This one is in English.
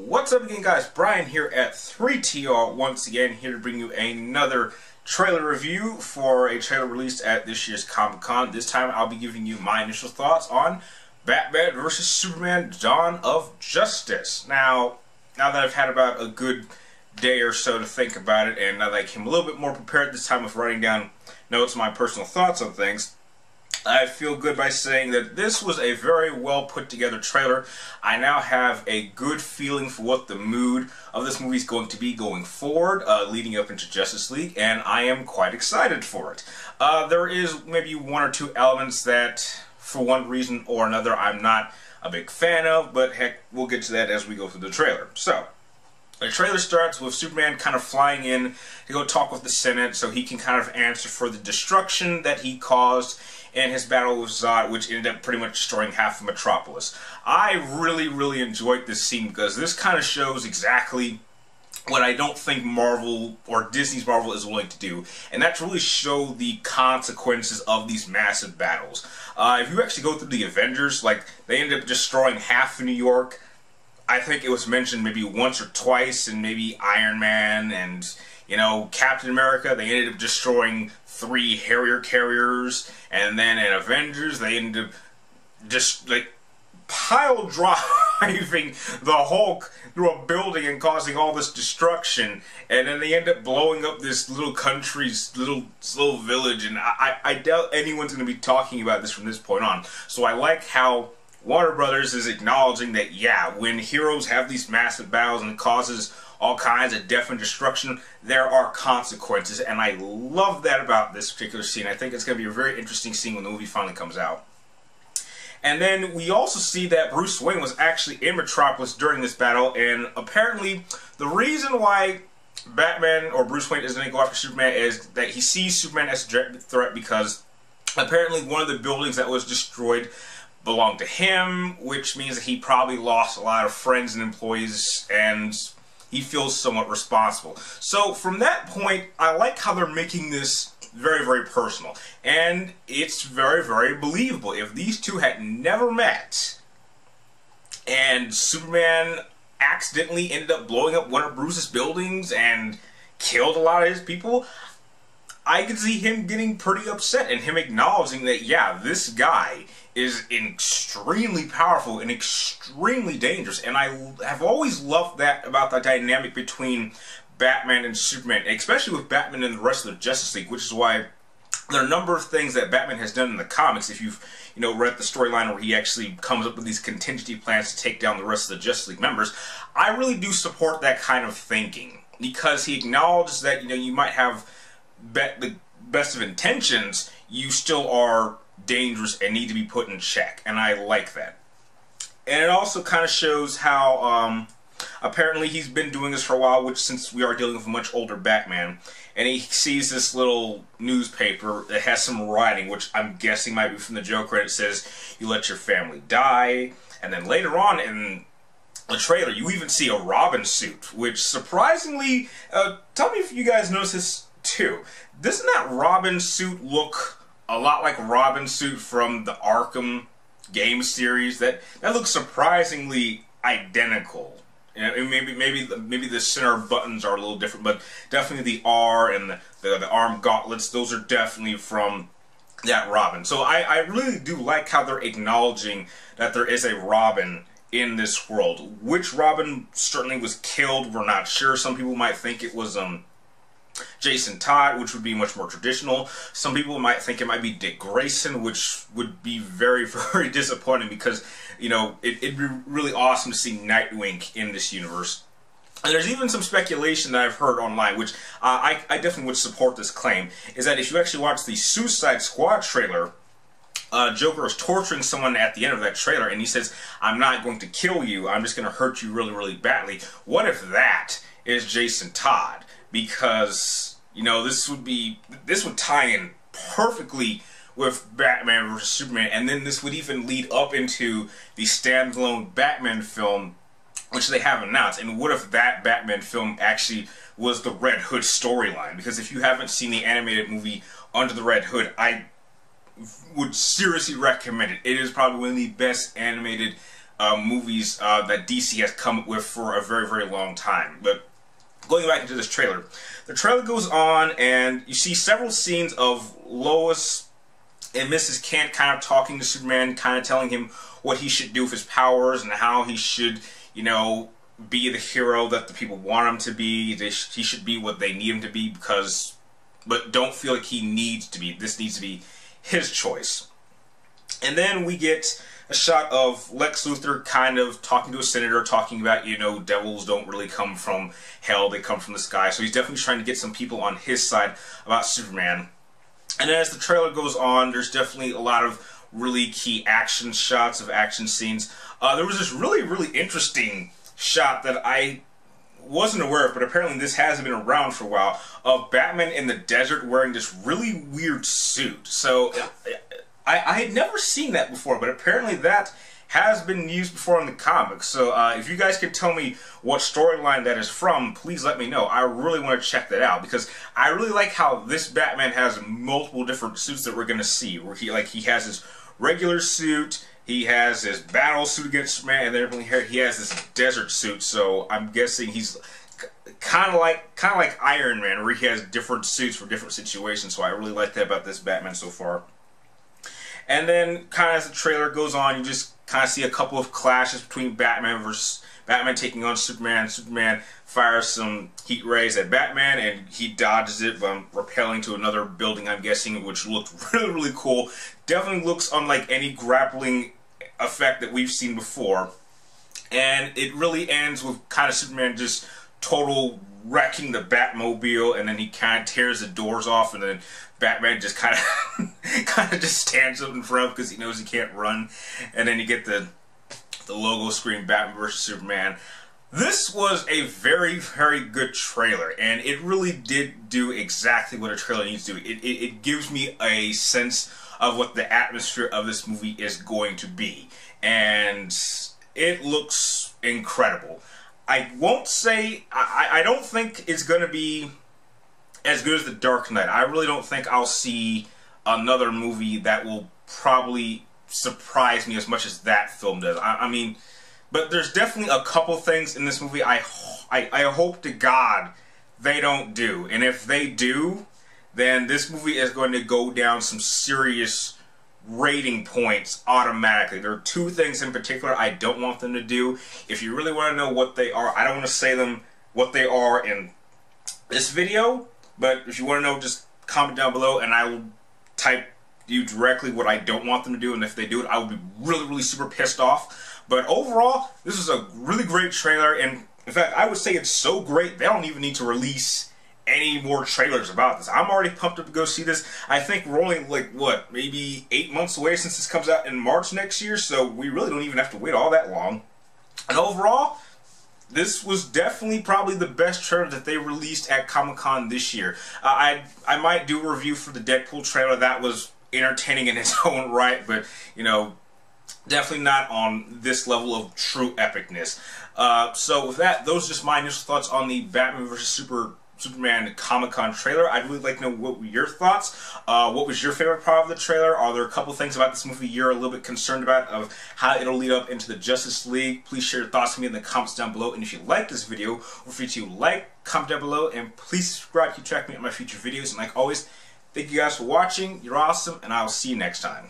What's up again, guys? Brian here at 3TR once again, here to bring you another trailer review for a trailer released at this year's Comic-Con. This time I'll be giving you my initial thoughts on Batman vs. Superman: Dawn of Justice. Now that I've had about a good day or so to think about it, and now that I came a little bit more prepared this time with writing down notes, my personal thoughts on things, I feel good by saying that this was a very well put together trailer. I now have a good feeling for what the mood of this movie is going to be going forward, leading up into Justice League, and I am quite excited for it. There is maybe one or two elements that, for one reason or another, I'm not a big fan of, but heck, we'll get to that as we go through the trailer. So, the trailer starts with Superman kind of flying in to go talk with the Senate so he can kind of answer for the destruction that he caused in his battle with Zod, which ended up pretty much destroying half of Metropolis. I really enjoyed this scene because this kind of shows exactly what I don't think Marvel or Disney's Marvel is willing to do, and that's really show the consequences of these massive battles. If you actually go through the Avengers, like, they ended up destroying half of New York. I think it was mentioned maybe once or twice in maybe Iron Man and, you know, Captain America. They ended up destroying 3 Harrier carriers, and then in Avengers they ended up just like pile driving the Hulk through a building and causing all this destruction, and then they end up blowing up this little country's little village, and I doubt anyone's going to be talking about this from this point on. So I like how Warner Brothers is acknowledging that, yeah, when heroes have these massive battles and it causes all kinds of death and destruction, there are consequences, and I love that about this particular scene. I think it's going to be a very interesting scene when the movie finally comes out. And then we also see that Bruce Wayne was actually in Metropolis during this battle, and apparently the reason why Batman or Bruce Wayne isn't going to go after Superman is that he sees Superman as a threat because apparently one of the buildings that was destroyed belonged to him, which means that he probably lost a lot of friends and employees, and he feels somewhat responsible. So from that point, I like how they're making this very personal, and it's very believable. If these two had never met and Superman accidentally ended up blowing up one of Bruce's buildings and killed a lot of his people, I could see him getting pretty upset and him acknowledging that, yeah, this guy is extremely powerful and extremely dangerous. And I have always loved that about the dynamic between Batman and Superman, especially with Batman and the rest of the Justice League, which is why there are a number of things that Batman has done in the comics. If you've read the storyline where he actually comes up with these contingency plans to take down the rest of the Justice League members, I really do support that kind of thinking, because he acknowledges that, you might have the best of intentions, you still are dangerous and need to be put in check, and I like that. And it also kind of shows how apparently he's been doing this for a while, which, since we are dealing with a much older Batman, and he sees this little newspaper that has some writing, which I'm guessing might be from the Joker, and it says, "You let your family die." And then later on in the trailer, you even see a Robin suit, which surprisingly, tell me if you guys notice this too. Doesn't that Robin suit look a lot like Robin's suit from the Arkham game series? That looks surprisingly identical. Maybe the center buttons are a little different, but definitely the R and the arm gauntlets, those are definitely from that Robin. So I really do like how they're acknowledging that there is a Robin in this world. Which Robin certainly was killed, we're not sure. Some people might think it was Jason Todd, which would be much more traditional. Some people might think it might be Dick Grayson, which would be very disappointing, because, it'd be really awesome to see Nightwing in this universe. And there's even some speculation that I've heard online, which I definitely would support this claim, is that if you actually watch the Suicide Squad trailer, Joker is torturing someone at the end of that trailer, and he says, "I'm not going to kill you, I'm just going to hurt you really badly." What if that is Jason Todd? Because, this would tie in perfectly with Batman vs. Superman, and then this would even lead up into the standalone Batman film, which they have announced. And what if that Batman film actually was the Red Hood storyline? Because if you haven't seen the animated movie Under the Red Hood, I would seriously recommend it. It is probably one of the best animated movies that DC has come up with for a very, very long time. But going back into this trailer, the trailer goes on and you see several scenes of Lois and Mrs. Kent kind of talking to Superman, kind of telling him what he should do with his powers and how he should, you know, be the hero that the people want him to be. He should be what they need him to be, but don't feel like he needs to be. This needs to be his choice. And then we get a shot of Lex Luthor kind of talking to a senator, talking about, you know, devils don't really come from hell, they come from the sky. So he's definitely trying to get some people on his side about Superman. And as the trailer goes on, there's definitely a lot of really key action shots of action scenes. There was this really, really interesting shot that I wasn't aware of, but apparently this hasn't been around for a while, of Batman in the desert wearing this really weird suit. So I had never seen that before, but apparently that has been used before in the comics. So if you guys could tell me what storyline that is from, please let me know. I really want to check that out, because I really like how this Batman has multiple different suits that we're going to see. Where he has his regular suit, he has his battle suit against Superman, and then he has this desert suit. So I'm guessing he's kind of like Iron Man, where he has different suits for different situations. So I really like that about this Batman so far. And then, kind of as the trailer goes on, you just kind of see a couple of clashes between Batman versus Batman taking on Superman. Superman fires some heat rays at Batman, and he dodges it by repelling to another building, I'm guessing, which looked really, really cool. Definitely looks unlike any grappling effect that we've seen before. And it really ends with kind of Superman just total wrecking the Batmobile, and then he kind of tears the doors off, and then Batman just kind of just stands up in front because he knows he can't run, and then you get the logo screen, Batman vs Superman. This was a very, very good trailer, and it really did do exactly what a trailer needs to do. It gives me a sense of what the atmosphere of this movie is going to be, and it looks incredible. I won't say, I don't think it's going to be as good as The Dark Knight. I really don't think I'll see another movie that will probably surprise me as much as that film does. I mean, but there's definitely a couple things in this movie I hope to God they don't do. And if they do, then this movie is going to go down some serious rating points automatically. There are two things in particular I don't want them to do. If you really want to know what they are, I don't want to say them what they are in this video, but if you want to know, just comment down below and I will type you directly what I don't want them to do, and if they do it, I will be really, really super pissed off. But overall, this is a really great trailer, and in fact, I would say it's so great they don't even need to release any more trailers about this. I'm already pumped up to go see this. I think we're only, like, what, maybe 8 months away since this comes out in March next year, so we really don't even have to wait all that long. And overall, this was definitely probably the best trailer that they released at Comic-Con this year. I might do a review for the Deadpool trailer. That was entertaining in its own right, but, you know, definitely not on this level of true epicness. So with that, those are just my initial thoughts on the Batman vs. Superman Comic-Con trailer. I'd really like to know what were your thoughts. What was your favorite part of the trailer? Are there a couple things about this movie you're a little bit concerned about of how it'll lead up into the Justice League? Please share your thoughts with me in the comments down below. And if you like this video, feel free to like, comment down below, and please subscribe to keep tracking me on my future videos. And like always, thank you guys for watching. You're awesome, and I will see you next time.